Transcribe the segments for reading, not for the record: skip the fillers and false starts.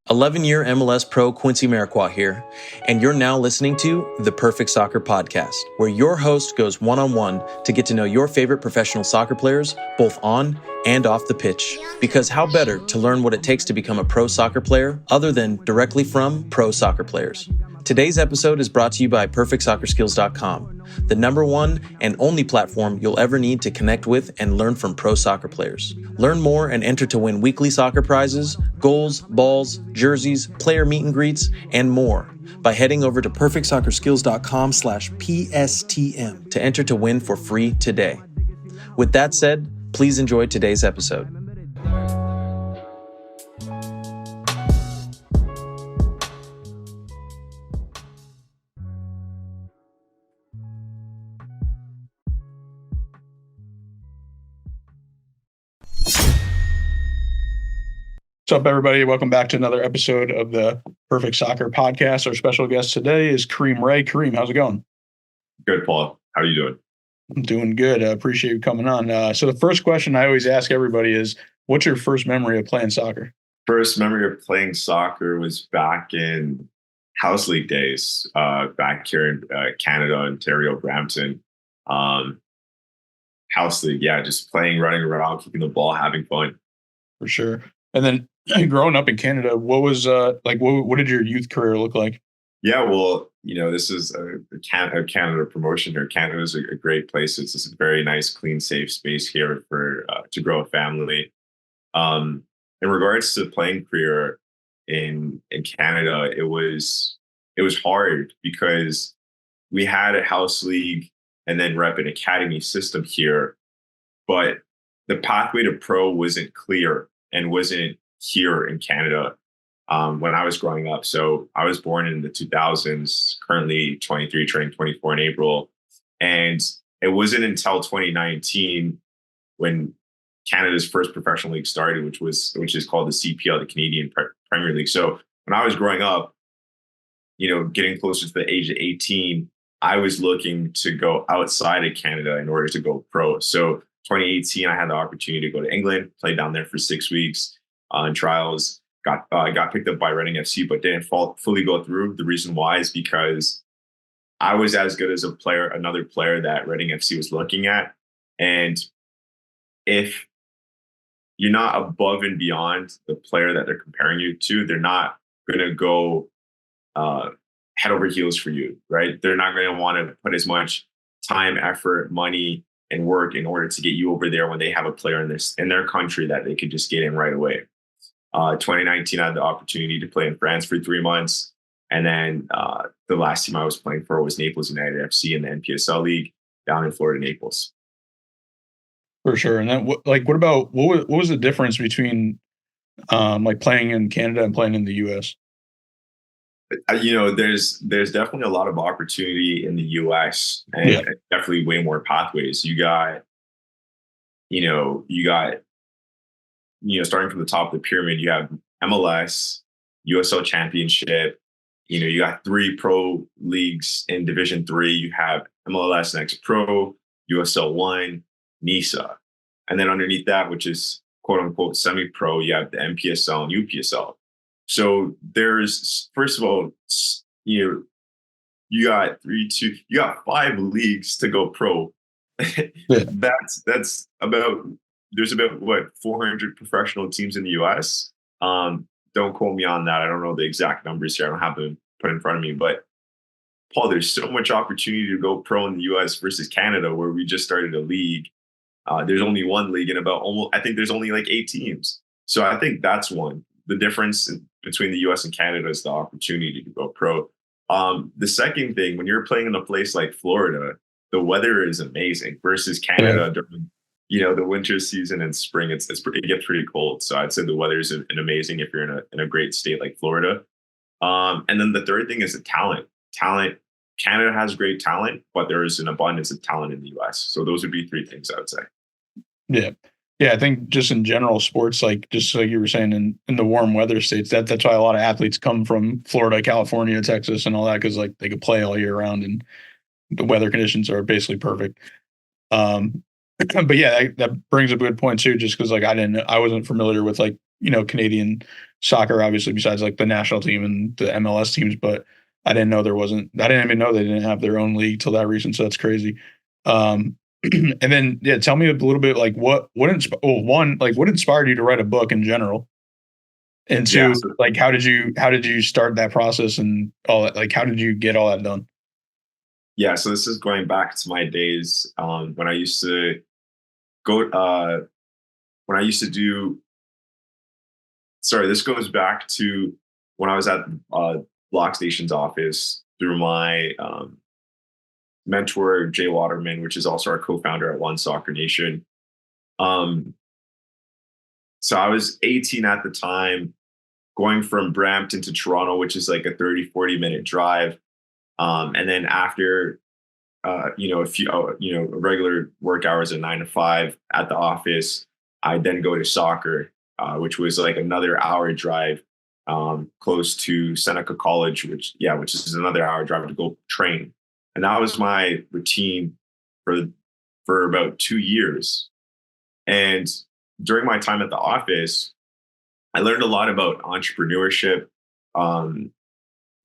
11-year MLS pro Quincy Amarikwa here, and you're now listening to the Perfect Soccer Podcast, where your host goes one-on-one to get to know your favorite professional soccer players, both on and off the pitch. Because how better to learn what it takes to become a pro soccer player other than directly from pro soccer players? Today's episode is brought to you by PerfectSoccerSkills.com, the #1 and only platform you'll ever need to connect with and learn from pro soccer players. Learn more and enter to win weekly soccer prizes, goals, balls, jerseys, player meet and greets, and more by heading over to PerfectSoccerSkills.com/PSTM to enter to win for free today. With that said, please enjoy today's episode. What's up, everybody? Welcome back to another episode of the Perfect Soccer Podcast. Our special guest today is Kareem Rae. Kareem, how's it going? Good, Paul. How are you doing? I'm doing good. I appreciate you coming on. So the first question I always ask everybody is, what's your first memory of playing soccer? First memory of playing soccer was back in house league days, back here in Canada, Ontario, Brampton. House league, yeah, just playing, running around, kicking the ball, having fun. For sure. And then growing up in Canada, what was what did your youth career look like? Yeah, well, this is a Canada promotion here. Canada is a great place. It's a very nice, clean, safe space here for to grow a family. In regards to playing career in Canada, it was hard because we had a house league and then rep an academy system here, but the pathway to pro wasn't clear and wasn't here in Canada when I was growing up. So I was born in the 2000s, currently 23, turning 24 in April. And it wasn't until 2019 when Canada's first professional league started, which is called the CPL, the Canadian Premier League. So when I was growing up, getting closer to the age of 18, I was looking to go outside of Canada in order to go pro. So 2018, I had the opportunity to go to England, play down there for 6 weeks on trials. Got picked up by Reading FC, but didn't fully go through. The reason why is because I was as good as another player that Reading FC was looking at. And if you're not above and beyond the player that they're comparing you to, they're not going to go head over heels for you, right? They're not going to want to put as much time, effort, money, and work in order to get you over there when they have a player in their country that they could just get in right away. 2019, I had the opportunity to play in France for 3 months. And then the last team I was playing for was Naples United FC in the NPSL League down in Florida, Naples. For sure. And then what was the difference between playing in Canada and playing in the US? There's definitely a lot of opportunity in the US and definitely way more pathways. You got starting from the top of the pyramid, you have MLS, USL Championship. You got 3 pro leagues in Division 3. You have MLS Next Pro, USL 1, NISA. And then underneath that, which is quote unquote semi-pro, you have the NPSL and UPSL. So there's, first of all, you got 5 leagues to go pro. That's about, there's about 400 professional teams in the US. Don't quote me on that. I don't know the exact numbers here. I don't have them put in front of me, but Paul, there's so much opportunity to go pro in the US versus Canada, where we just started a league. There's only one league and I think there's only 8 teams. So I think that's one. The difference between the US and Canada is the opportunity to go pro. The second thing, when you're playing in a place like Florida, the weather is amazing versus Canada during, the winter season and spring. It gets pretty cold. So I'd say the weather is amazing if you're in a great state like Florida. And then the third thing is the talent. Canada has great talent, but there is an abundance of talent in the US. So those would be 3 things I would say. Yeah. Yeah, I think just in general sports, just like you were saying, in the warm weather states, that's why a lot of athletes come from Florida, California, Texas, and all that, because they could play all year round and the weather conditions are basically perfect. But yeah, that brings up a good point too, just because I wasn't familiar with Canadian soccer, obviously, besides like the national team and the MLS teams, but I didn't even know they didn't have their own league till that recent. So that's crazy. Um, and then, yeah, tell me a little bit like what inspired you to write a book in general? And Yeah. two, like, how did you start that process and all that? Like, how did you get all that done? Yeah. So this is going back to my days when I used to go, when I used to do, sorry, this goes back to when I was at Block Station's office through my mentor, Jay Waterman, which is also our co-founder at One Soccer Nation. So I was 18 at the time, going from Brampton to Toronto, which is like a 30-40 minute drive. And then after, a few, regular work hours at 9 to 5 at the office, I then go to soccer, which was like another hour drive, close to Seneca College, which is another hour drive to go train. And that was my routine for about 2 years. And during my time at the office, I learned a lot about entrepreneurship.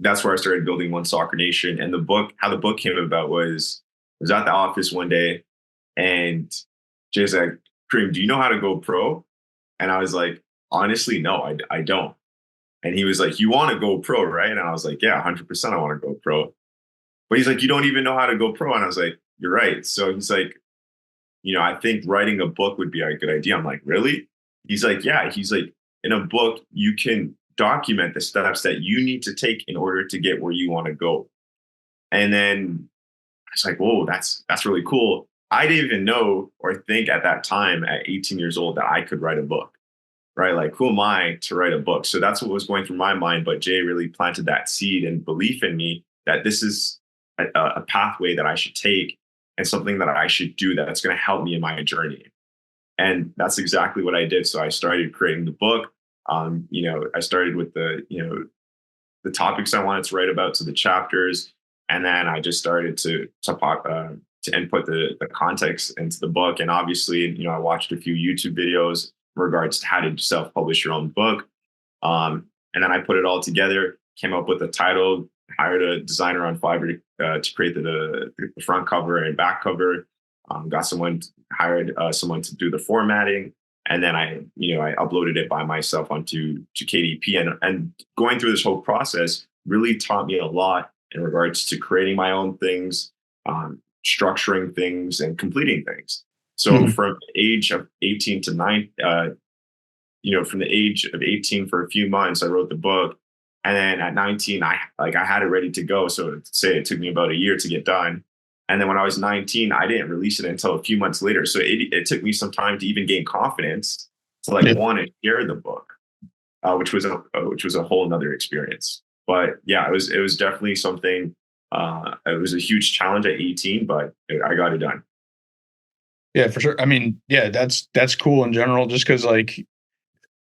That's where I started building One Soccer Nation. And how the book came about was I was at the office one day, and Jay's like, "Kareem, do you know how to go pro?" And I was like, "Honestly, no, I don't." And he was like, "You want to go pro, right?" And I was like, "Yeah, 100% I want to go pro." But he's like, "You don't even know how to go pro." And I was like, "You're right." So he's like, "I think writing a book would be a good idea." I'm like, "Really?" He's like, "Yeah." He's like, "In a book, you can document the steps that you need to take in order to get where you want to go." And then I was like, "Whoa, that's really cool." I didn't even know or think at that time at 18 years old that I could write a book, right? Like, who am I to write a book? So that's what was going through my mind. But Jay really planted that seed and belief in me that this is a pathway that I should take and something that I should do that's going to help me in my journey. And that's exactly what I did. So I started creating the book. I started with the topics I wanted to write about, to the chapters, and then I just started to input the context into the book. And obviously, I watched a few YouTube videos in regards to how to self-publish your own book. And then I put it all together, came up with a title, hired a designer on Fiverr to create the front cover and back cover. Hired someone to do the formatting, and then I uploaded it by myself onto KDP. And going through this whole process really taught me a lot in regards to creating my own things, structuring things, and completing things. So from the age of 18 to 9, from the age of 18 for a few months, I wrote the book. And then at 19, I had it ready to go. So say it took me about a year to get done. And then when I was 19, I didn't release it until a few months later. So it took me some time to even gain confidence to want to share the book, which was a whole nother experience. But yeah, it was definitely something. It was a huge challenge at 18, but I got it done. Yeah, for sure. I mean, yeah, that's cool in general, just because like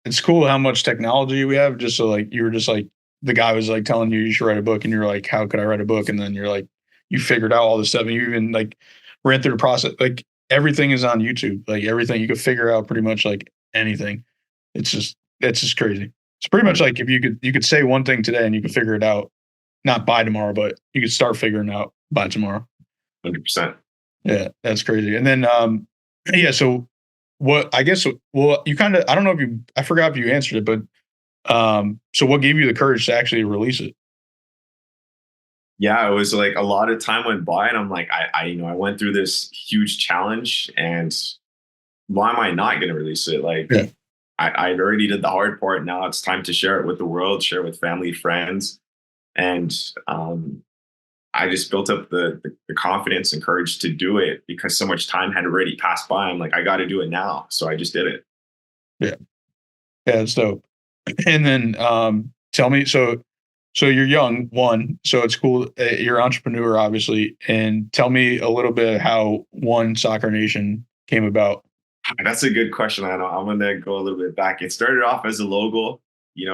it's cool how much technology we have. Just so like you were just like the guy was like telling you should write a book, and you're like, how could I write a book? And then you're like, you figured out all this stuff, and you even like ran through the process. Like everything is on YouTube. Like everything you could figure out pretty much like anything. It's just crazy. It's pretty much like if you could say one thing today and you could figure it out, not by tomorrow, but you could start figuring it out by tomorrow. 100%. Yeah, that's crazy. And then yeah, so what I guess you kind of I don't know if I forgot if you answered it, but so what gave you the courage to actually release it? Yeah, it was like a lot of time went by, and I'm like, I went through this huge challenge, and why am I not going to release it? Like, Yeah. I already did the hard part. Now it's time to share it with the world, share it with family, friends, and I just built up the confidence and courage to do it because so much time had already passed by. I'm like, I got to do it now, so I just did it. Yeah, yeah, that's dope. And then tell me, so you're young, one, so it's cool. You're an entrepreneur, obviously, and tell me a little bit how One Soccer Nation came about. That's a good question. I know I'm gonna go a little bit back. It started off as a logo,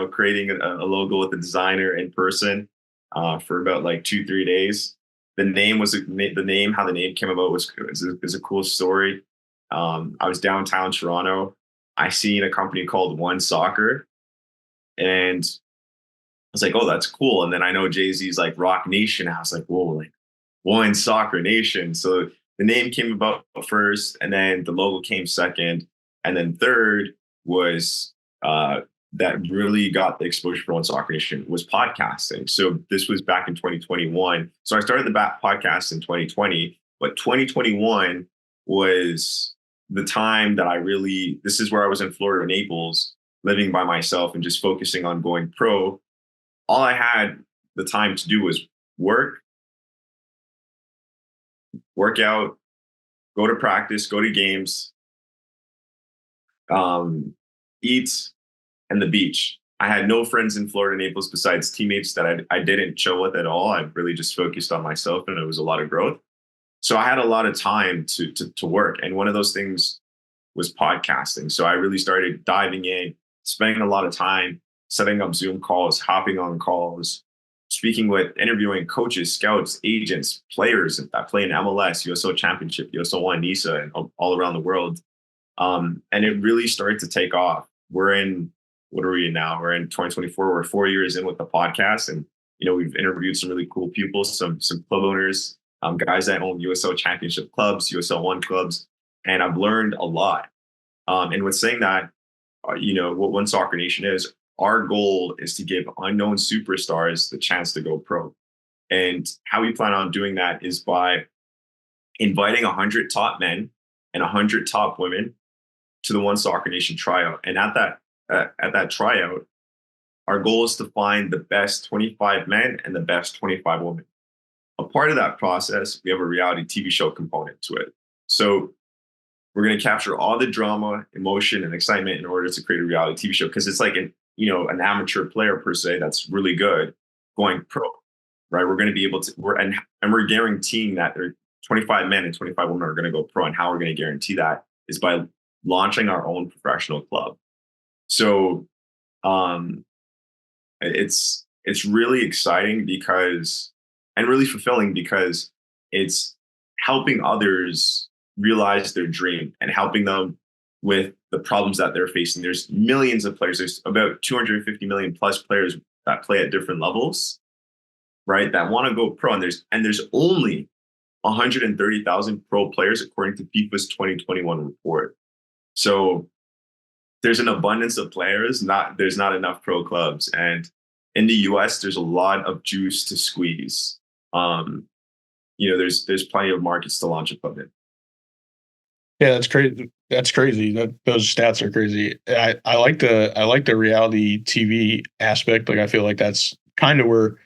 creating a logo with a designer in person for about like 2-3 days. The name how the name came about was a cool story. I was downtown Toronto, I seen a company called One Soccer, and I was like, oh, that's cool. And then I know Jay-Z's like Rock Nation. I was like, whoa, like One Soccer Nation. So the name came about first, and then the logo came second, and then third was that really got the exposure for One Soccer Nation was podcasting. So this was back in 2021. So I started the podcast in 2020, but 2021 was the time that this is where I was in Florida, Naples, living by myself and just focusing on going pro. All I had the time to do was work out, go to practice, go to games, eat, and the beach. I had no friends in Florida, Naples, besides teammates that I didn't chill with at all. I really just focused on myself, and it was a lot of growth. So I had a lot of time to work. And one of those things was podcasting. So I really started diving in, spending a lot of time setting up Zoom calls, hopping on calls, interviewing coaches, scouts, agents, players that play in MLS, USL Championship, USL One, NISA, and all around the world. And it really started to take off. What are we in now? We're in 2024. We're 4 years in with the podcast, and we've interviewed some really cool people, some club owners, guys that own USL Championship clubs, USL One clubs, and I've learned a lot. And with saying that, what One Soccer Nation is, our goal is to give unknown superstars the chance to go pro. And how we plan on doing that is by inviting 100 top men and 100 top women to the One Soccer Nation tryout. And at that tryout, our goal is to find the best 25 men and the best 25 women. A part of that process, we have a reality TV show component to it. So we're going to capture all the drama, emotion, and excitement in order to create a reality TV show, because it's like an amateur player per se that's really good going pro, right? We're going to be able to, we're guaranteeing that there are 25 men and 25 women are going to go pro. And how we're going to guarantee that is by launching our own professional club. So it's really exciting and really fulfilling, because it's helping others realize their dream and helping them with the problems that they're facing. There's millions of players. There's about 250 million plus players that play at different levels, right? That want to go pro. And there's only 130,000 pro players according to FIFA's 2021 report. So there's an abundance of players. There's not enough pro clubs. And in the US, there's a lot of juice to squeeze. There's plenty of markets to launch a club in. Yeah, that's crazy. Those stats are crazy. I like the reality TV aspect. Like, I feel like that's kind of where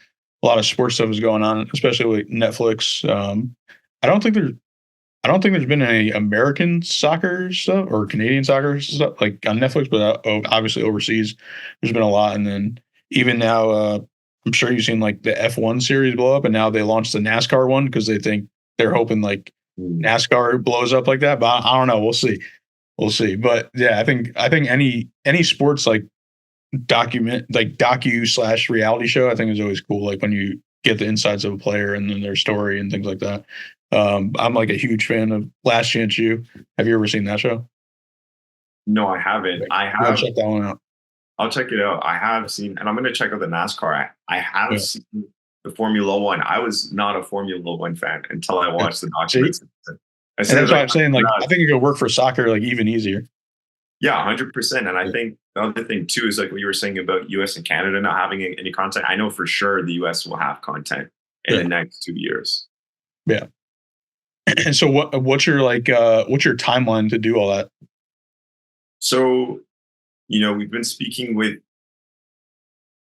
a lot of sports stuff is going on, especially with Netflix. I don't think there's been any American soccer stuff or Canadian soccer stuff like on Netflix, but obviously overseas there's been a lot. And then even now, I'm sure you've seen like the F1 series blow up, and now they launched the NASCAR one because they're hoping like NASCAR blows up like that. But I don't know. We'll see. But yeah, I think any sports like docu/reality show, I think is always cool. Like when you get the insights of a player and then their story and things like that. I'm like a huge fan of Last Chance U. Have you ever seen that show? No, I haven't. I Go have. check that one out. I'll check it out. I have seen, and I'm going to check out the NASCAR. I have seen the Formula One. I was not a Formula One fan until I watched the documents. And that's why I'm saying, like, I think it could work for soccer, like, even easier. Yeah, 100%. And I think the other thing too is like what you were saying about US and Canada not having any content. I know for sure the US will have content in the next 2 years. Yeah. And so what's your timeline to do all that? So, we've been speaking with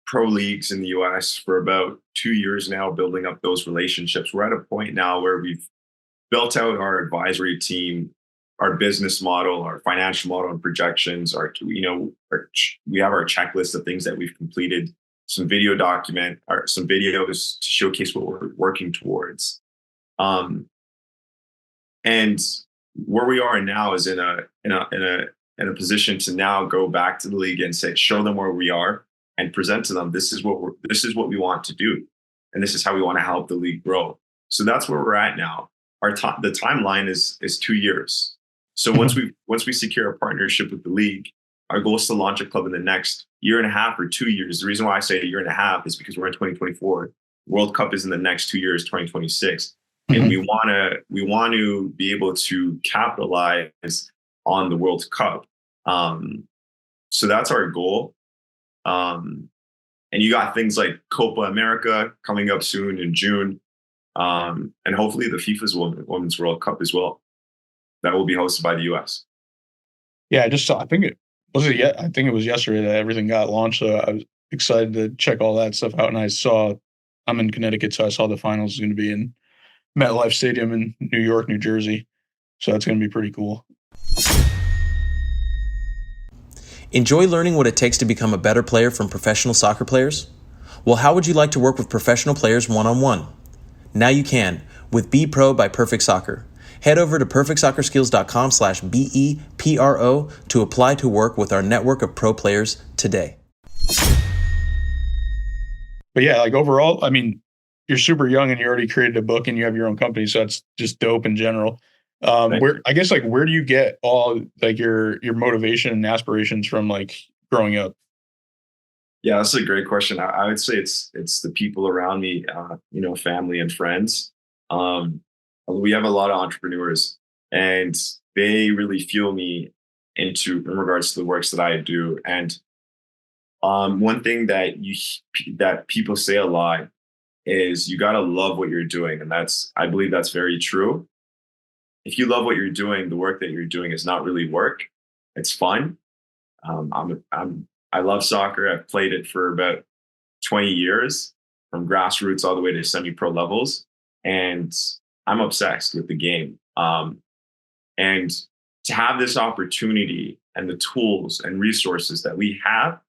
pro leagues in the US for about 2 years now, building up those relationships. We're at a point now where we've built out our advisory team, our business model, our financial model and projections. We have our checklist of things that we've completed, some videos to showcase what we're working towards. And where we are now is in a position to now go back to the league and show them where we are and present to them, this is what we want to do, and this is how we want to help the league grow. So that's where we're at now. The timeline is 2 years. So once we secure a partnership with the league, our goal is to launch a club in the next year and a half or 2 years. The reason why I say a year and a half is because we're in 2024. World Cup is in the next 2 years, 2026. And we want to be able to capitalize on the World Cup. So that's our goal. And you got things like Copa America coming up soon in June. And hopefully the FIFA's Women's World Cup as well. That will be hosted by the US. Yeah, I just saw, I think it was yesterday that everything got launched. So I was excited to check all that stuff out. And I'm in Connecticut, so I saw the finals is going to be in MetLife Stadium in New York, New Jersey. So that's going to be pretty cool. Enjoy learning what it takes to become a better player from professional soccer players? Well, how would you like to work with professional players one-on-one? Now you can with Be Pro by Perfect Soccer. Head over to perfectsoccerskills.com/BEPRO to apply to work with our network of pro players today. But yeah, like overall, I mean, you're super young and you already created a book and you have your own company. So that's just dope in general. Where do you get all like your motivation and aspirations from like growing up? Yeah, that's a great question. I would say it's the people around me, family and friends. We have a lot of entrepreneurs and they really fuel me in regards to the works that I do. And one thing that people say a lot is you got to love what you're doing. And I believe that's very true. If you love what you're doing, the work that you're doing is not really work. It's fun. I love soccer. I've played it for about 20 years, from grassroots all the way to semi-pro levels. And I'm obsessed with the game. And to have this opportunity and the tools and resources that we have,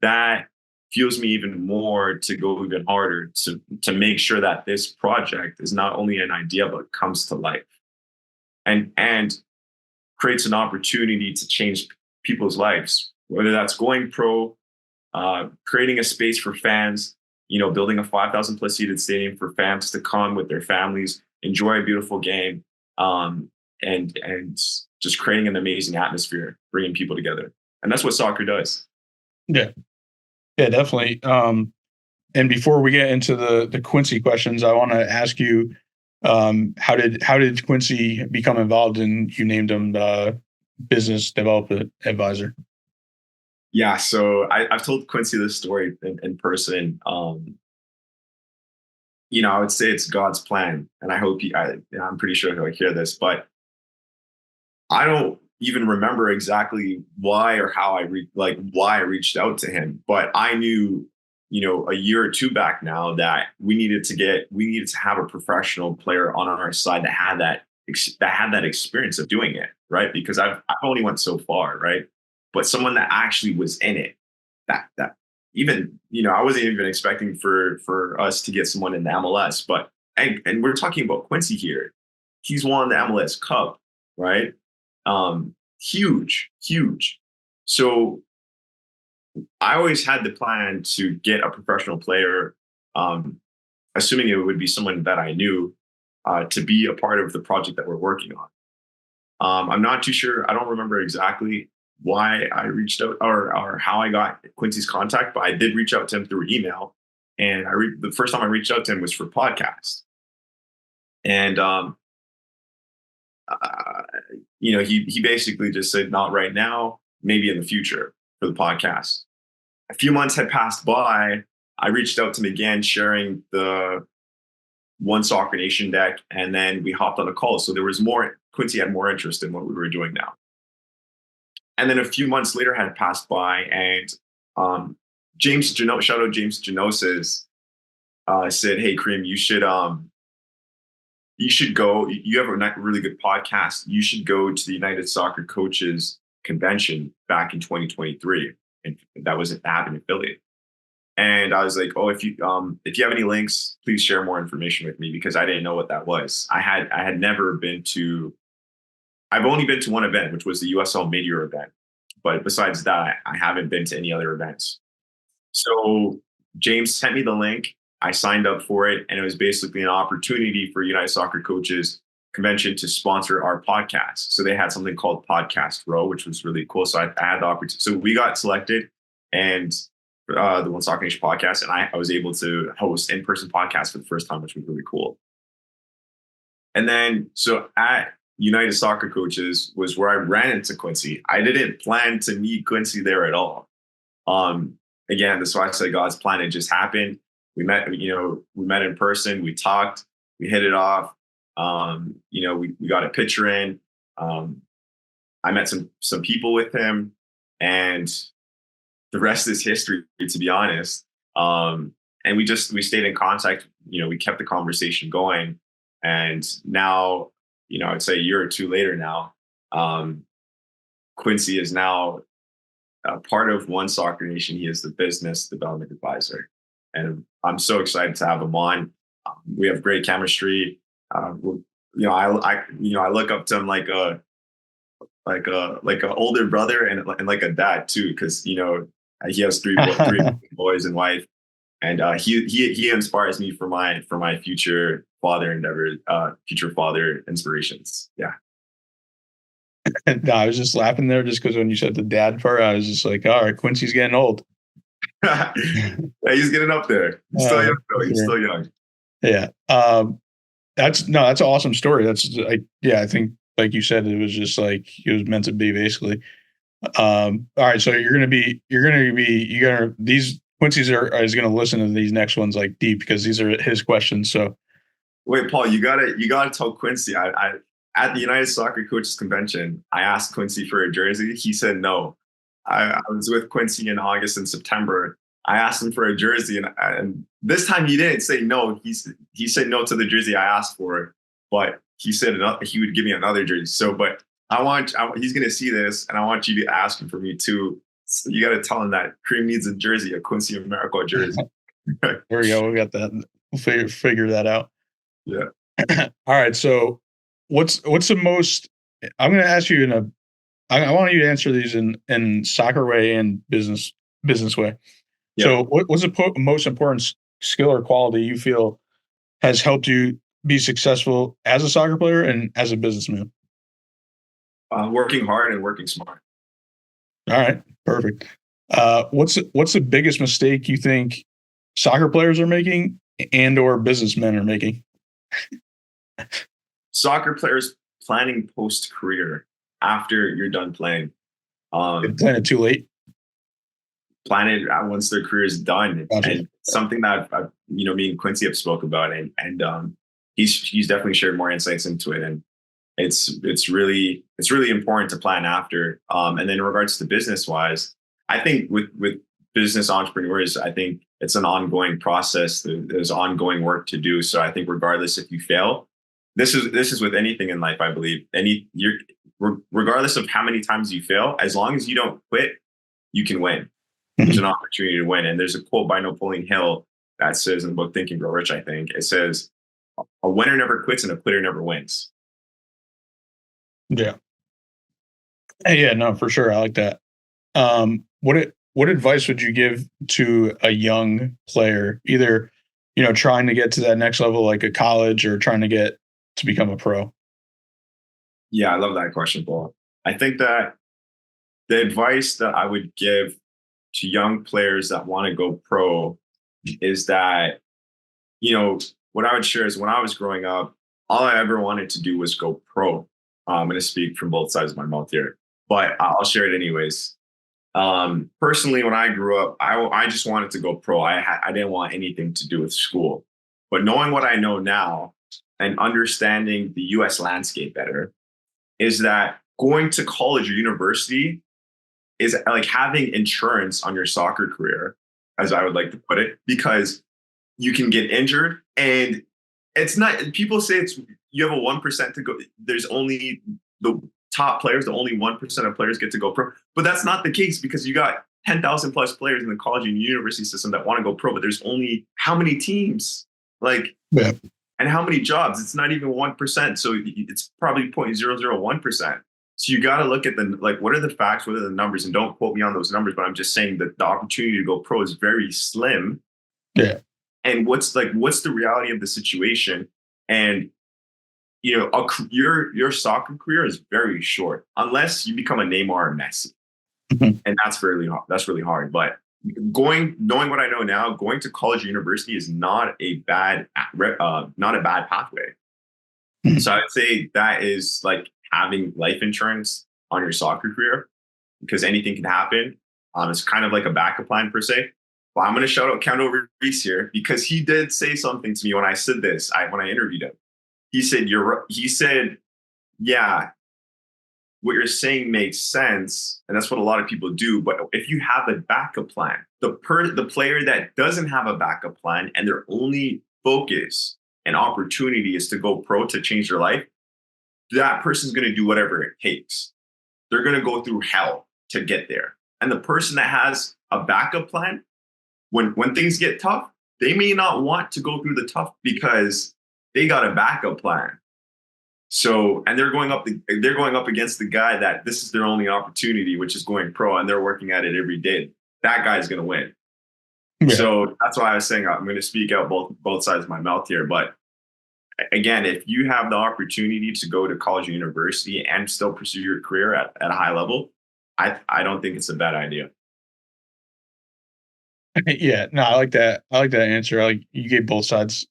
that fuels me even more to go even harder to make sure that this project is not only an idea, but comes to life and creates an opportunity to change people's lives, whether that's going pro, creating a space for fans, building a 5,000 plus seated stadium for fans to come with their families, enjoy a beautiful game, and just creating an amazing atmosphere, bringing people together. And that's what soccer does. Yeah, definitely. And before we get into the Quincy questions, I want to ask you, how did Quincy become involved in, you named him business development advisor? Yeah, so I've told Quincy this story in person. I would say it's God's plan, and I hope I'm pretty sure he'll hear this, but I don't even remember exactly why or how why I reached out to him, but I knew, a year or two back now that we needed to have a professional player on our side that had that experience of doing it, right? Because I've only went so far, right? But someone that actually was in it, that even, I wasn't even expecting for us to get someone in the MLS, but, and we're talking about Quincy here. He's won the MLS Cup, right? Huge. So I always had the plan to get a professional player, assuming it would be someone that I knew, to be a part of the project that we're working on. I'm not too sure. I don't remember exactly why I reached out or how I got Quincy's contact, but I did reach out to him through email. And the first time I reached out to him was for podcast. And, he basically just said, not right now, maybe in the future for the podcast. A few months had passed by. I reached out to him again, sharing the One Soccer Nation deck, and then we hopped on a call. So Quincy had more interest in what we were doing now. And then a few months later had passed by, and James Genosis said, "Hey, Kareem, you should go. You have a really good podcast. You should go to the United Soccer Coaches Convention back in 2023, and that happened in Philly." And I was like, "Oh, if you have any links, please share more information with me," because I didn't know what that was. I had never been to. I've only been to one event, which was the USL mid-year event. But besides that, I haven't been to any other events. So James sent me the link. I signed up for it, and it was basically an opportunity for United Soccer Coaches convention to sponsor our podcast. So they had something called Podcast Row, which was really cool. So I had the opportunity. So we got selected, and the One Soccer Nation podcast, and I was able to host in-person podcasts for the first time, which was really cool. And then, so at United Soccer Coaches was where I ran into Quincy. I didn't plan to meet Quincy there at all. Again, that's why I say God's plan. It just happened. We met in person. We talked. We hit it off. We got a picture in. I met some people with him, and the rest is history, to be honest. And we stayed in contact. We kept the conversation going, and now, I'd say a year or two later now, Quincy is now a part of One Soccer Nation. He is the business development advisor, and I'm so excited to have him on. We have great chemistry. I look up to him like a older brother and like a dad too, because he has three boys and wife, and he inspires me for my future father endeavors, future father inspirations. Yeah. No, I was just laughing there just because when you said the dad part, I was just like, all right, Quincy's getting old. Yeah, he's getting up there. He's still young, though. He's still young. Yeah. That's an awesome story. I think, like you said, it was just like he was meant to be, basically. All right, so these Quincy's is gonna listen to these next ones like deep, because these are his questions. So wait, Paul, you gotta tell Quincy. I at the United Soccer Coaches Convention, I asked Quincy for a jersey. He said no. I was with Quincy in August and September. I asked him for a jersey, and this time he didn't say no. He said no to the jersey I asked for, but he said he would give me another jersey. So, but he's going to see this, and I want you to ask him for me too. So you got to tell him that Kareem needs a jersey, a Quincy Amarikwa jersey. There we go. We got that. We'll figure that out. Yeah. All right. So what's the most, I'm going to ask you I want you to answer these in soccer way and business way. Yeah. So what's the most important skill or quality you feel has helped you be successful as a soccer player and as a businessman? Working hard and working smart. All right. Perfect. What's the biggest mistake you think soccer players are making and or businessmen are making? Soccer players planning post-career after you're done playing. Plan it too late. Plan it once their career is done. Gotcha. And something that me and Quincy have spoke about, and he's definitely shared more insights into it. And it's really important to plan after. And then in regards to business wise, I think with business entrepreneurs, I think it's an ongoing process. There's ongoing work to do. So I think regardless if you fail, this is with anything in life, I believe. Regardless of how many times you fail, as long as you don't quit, you can win. There's an opportunity to win. And there's a quote by Napoleon Hill that says in the book Think and Grow Rich, I think. It says, a winner never quits and a quitter never wins. Yeah. Yeah, no, for sure. I like that. What advice would you give to a young player, either, trying to get to that next level, like a college, or trying to get to become a pro? Yeah, I love that question, Paul. I think that the advice that I would give to young players that want to go pro is that, what I would share is when I was growing up, all I ever wanted to do was go pro. I'm going to speak from both sides of my mouth here, but I'll share it anyways. Personally, when I grew up, I just wanted to go pro. I didn't want anything to do with school. But knowing what I know now and understanding the US landscape better is that going to college or university is like having insurance on your soccer career, as I would like to put it, because you can get injured, and it's not, people say you have a 1% to go. There's only the top players, the only 1% of players get to go pro. But that's not the case, because you got 10,000 plus players in the college and university system that want to go pro, but there's only how many teams? And how many jobs? It's not even 1%. So it's probably 0.001%. So you got to look at what are the facts, what are the numbers? And don't quote me on those numbers, but I'm just saying that the opportunity to go pro is very slim. Yeah. And what's the reality of the situation? And, your soccer career is very short unless you become a Neymar or Messi, and that's really hard. That's really hard. But knowing what I know now, going to college or university is not a bad pathway. So I would say that is like having life insurance on your soccer career, because anything can happen. It's kind of like a backup plan per se. Well, I'm going to shout out Count Reese here, because he did say something to me when I said this. When I interviewed him, he said, yeah, what you're saying makes sense, and that's what a lot of people do. But if you have a backup plan, the player that doesn't have a backup plan and their only focus and opportunity is to go pro to change their life, that person's going to do whatever it takes. They're going to go through hell to get there. And the person that has a backup plan, when things get tough, they may not want to go through the tough because they got a backup plan. So, and they're going up against the guy that this is their only opportunity, which is going pro, and they're working at it every day. That guy's going to win. Yeah. So that's why I was saying I'm going to speak out both sides of my mouth here. But again, if you have the opportunity to go to college or university and still pursue your career at a high level, I don't think it's a bad idea. Yeah, no, I like that. I like that answer. You gave both sides.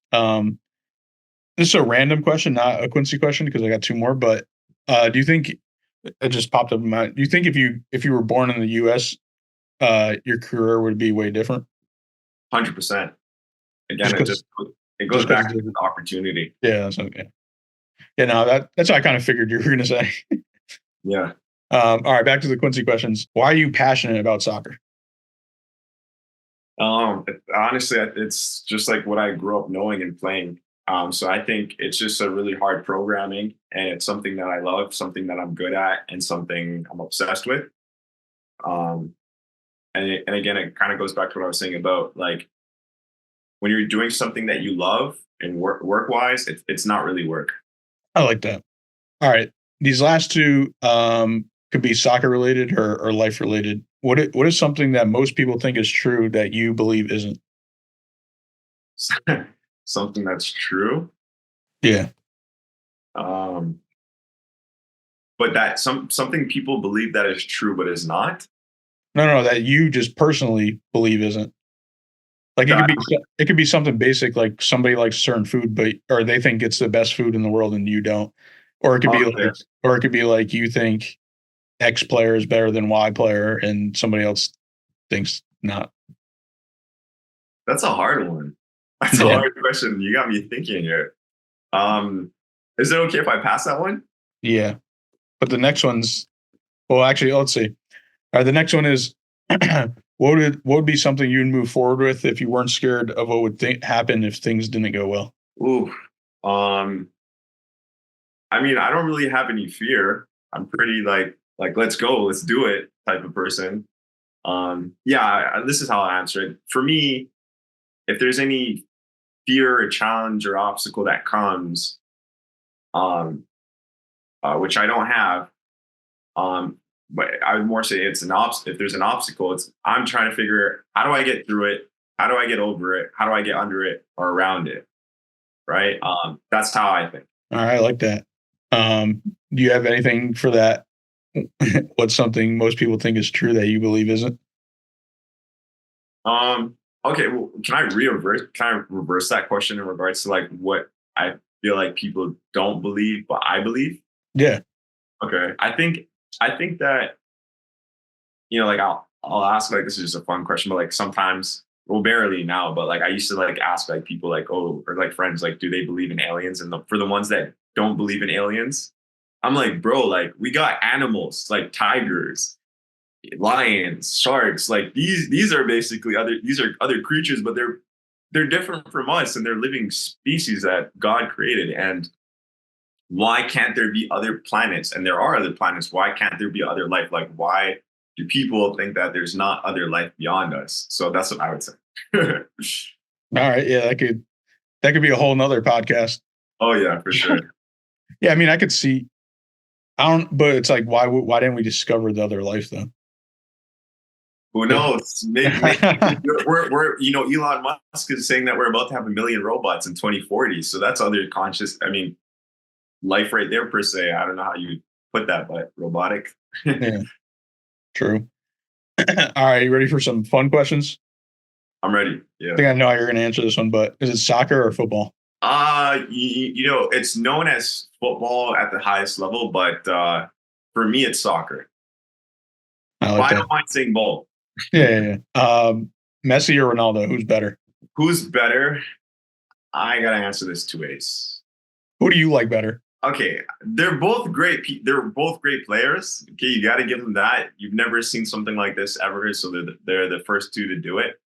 This is a random question, not a Quincy question, because I got two more. But do you think it just popped up in my? Do you think if you were born in the U.S., your career would be way different? 100%. Again, it goes back to the opportunity. Yeah, that's okay. Yeah, no, that's what I kind of figured you were going to say. Yeah. All right, back to the Quincy questions. Why are you passionate about soccer? Honestly, it's just like what I grew up knowing and playing. So I think it's just a really hard programming, and it's something that I love, something that I'm good at, and something I'm obsessed with. And again, it kind of goes back to what I was saying about like when you're doing something that you love and work wise, it's not really work. I like that. All right, these last two could be soccer related or life related. What is something that most people think is true that you believe isn't? Something that's true. Yeah. But that something people believe that is true but is not. No, that you just personally believe isn't. Like it could be something basic, like somebody likes certain food, or they think it's the best food in the world and you don't. Or it could be like you think X player is better than Y player and somebody else thinks not. That's a hard one. That's a hard question. You got me thinking here. Is it okay if I pass that one? Yeah. But the next one's, well, actually, let's see. All right, the next one is, what would be something you'd move forward with if you weren't scared of what would happen if things didn't go well? Ooh. I mean, I don't really have any fear. I'm pretty like let's go, let's do it type of person. This is how I answer it. For me, if there's any fear or challenge or obstacle that comes, which I don't have, but I would more say it's an if there's an obstacle, I'm trying to figure how do I get through it? How do I get over it? How do I get under it or around it? Right? That's how I think. All right, I like that. Do you have anything for that? What's something most people think is true that you believe isn't? Okay, well, can I reverse that question in regards to like what I feel like people don't believe, but I believe? Yeah. Okay. I think that, like I'll ask, like, this is just a fun question, but like sometimes, well, barely now, but like I used to like ask like people like, oh, or like friends, like, do they believe in aliens? And for the ones that don't believe in aliens, I'm like, bro, like we got animals like tigers, lions, sharks, like these are basically other creatures, but they're different from us and they're living species that God created. And why can't there be other planets? And there are other planets. Why can't there be other life? Like, why do people think that there's not other life beyond us? So that's what I would say. All right. Yeah, that could be a whole nother podcast. Oh yeah, for sure. Yeah, I mean, I could see. But it's like, why didn't we discover the other life then? Who knows? Maybe we're Elon Musk is saying that we're about to have 1 million robots in 2040. So that's other conscious. I mean, life right there per se. I don't know how you put that, but robotic. Yeah, true. All right, you ready for some fun questions? I'm ready. Yeah. I think I know how you're going to answer this one, but is it soccer or football? It's known as football at the highest level, but for me, it's soccer. I don't mind saying both. Yeah. Messi or Ronaldo, who's better? Who's better? I gotta answer this two ways. Who do you like better? Okay, they're both great. They're both great players. Okay, you got to give them that. You've never seen something like this ever, so they're the first two to do it.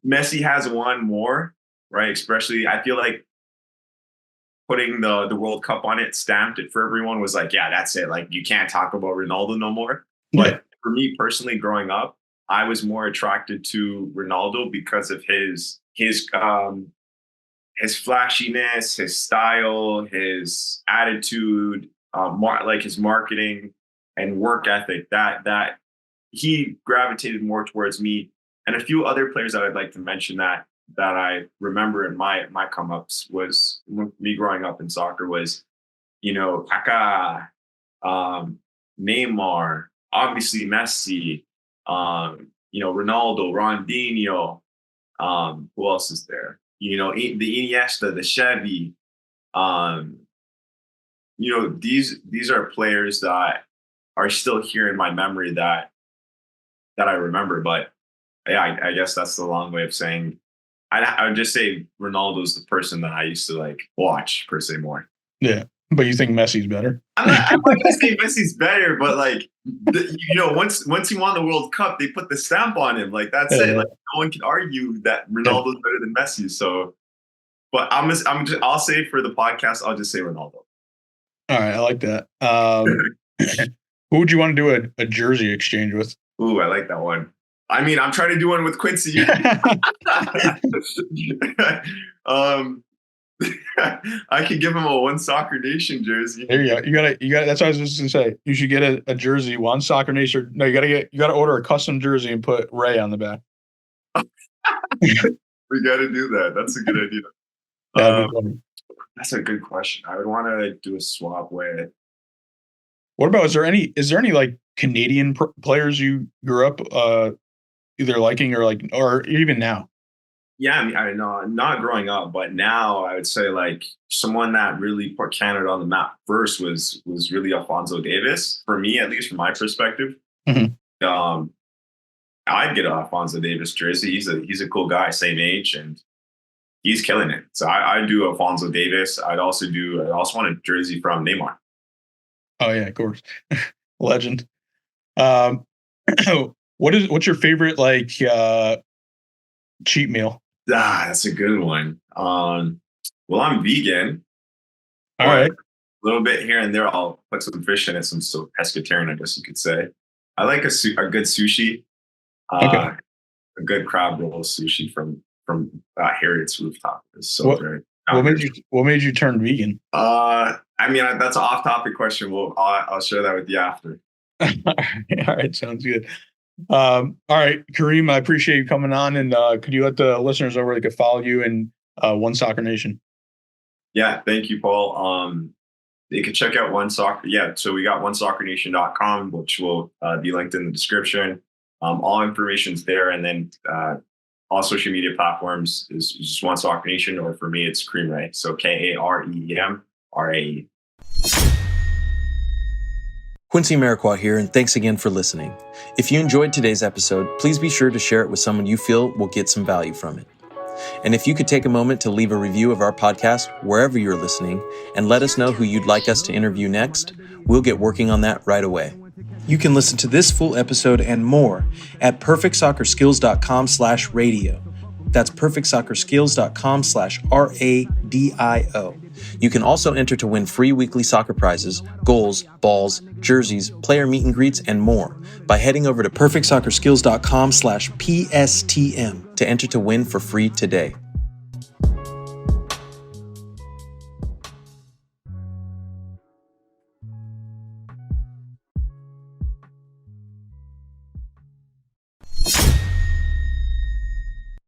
Messi has won more, right? Especially, I feel like putting the World Cup on it, stamped it for everyone, was like, yeah, that's it. Like, you can't talk about Ronaldo no more. But for me personally, growing up, I was more attracted to Ronaldo because of his flashiness, his style, his attitude, like his marketing and work ethic. That he gravitated more towards me, and a few other players that I'd like to mention that I remember in my come ups was me growing up in soccer was, Kaká, Neymar, obviously Messi, Ronaldo, Ronaldinho. Who else is there? The Iniesta, the Chevy. These are players that are still here in my memory that I remember. But yeah, I guess that's the long way of saying. I would just say Ronaldo's the person that I used to like watch per se more. Yeah, but you think Messi's better? I'm not gonna say Messi's better, but like once he won the World Cup, they put the stamp on him. Like that's it. Like no one can argue that Ronaldo's better than Messi. So, but I'll say for the podcast, I'll just say Ronaldo. All right, I like that. Who would you want to do a jersey exchange with? Ooh, I like that one. I mean, I'm trying to do one with Quincy. I could give him a One Soccer Nation jersey. There you go. You got. That's what I was just gonna say. You should get a jersey, One Soccer Nation. No, you gotta order a custom jersey and put Ray on the back. We got to do that. That's a good idea. That's a good question. I would want to do a swap with. What about is there any like Canadian players you grew up either liking or even now? Yeah, I mean, I know, not growing up, but now I would say like someone that really put Canada on the map first was really Alphonso Davies. For me, at least from my perspective. Mm-hmm. I'd get an Alphonso Davies jersey. He's a cool guy, same age, and he's killing it. So I'd do Alphonso Davies. I also want a jersey from Neymar. Oh yeah, of course. Legend. What's your favorite like cheat meal? That's a good one. Well, I'm vegan. All right. A little bit here and there. I'll put some fish in it, so pescatarian, I guess you could say. I like a good sushi. Okay. A good crab roll sushi from Harriet's Rooftop is so very. What made you turn vegan? I mean, that's an off-topic question. I'll share that with you after. All right, sounds good. All right, Kareem, I appreciate you coming on, and could you let the listeners know where they could follow you and One Soccer Nation? Yeah, thank you, Paul. They can check out One Soccer. Yeah, so we got onesoccernation.com, which will be linked in the description. All information's there, and then all social media platforms is just One Soccer Nation, or for me, it's Kareem Rae. So Kareem Rae. Quincy Amarikwa here, and thanks again for listening. If you enjoyed today's episode, please be sure to share it with someone you feel will get some value from it. And if you could take a moment to leave a review of our podcast wherever you're listening and let us know who you'd like us to interview next, we'll get working on that right away. You can listen to this full episode and more at perfectsoccerskills.com/radio. That's perfectsoccerskills.com/RADIO. You can also enter to win free weekly soccer prizes, goals, balls, jerseys, player meet and greets, and more by heading over to perfectsoccerskills.com/PSTM to enter to win for free today.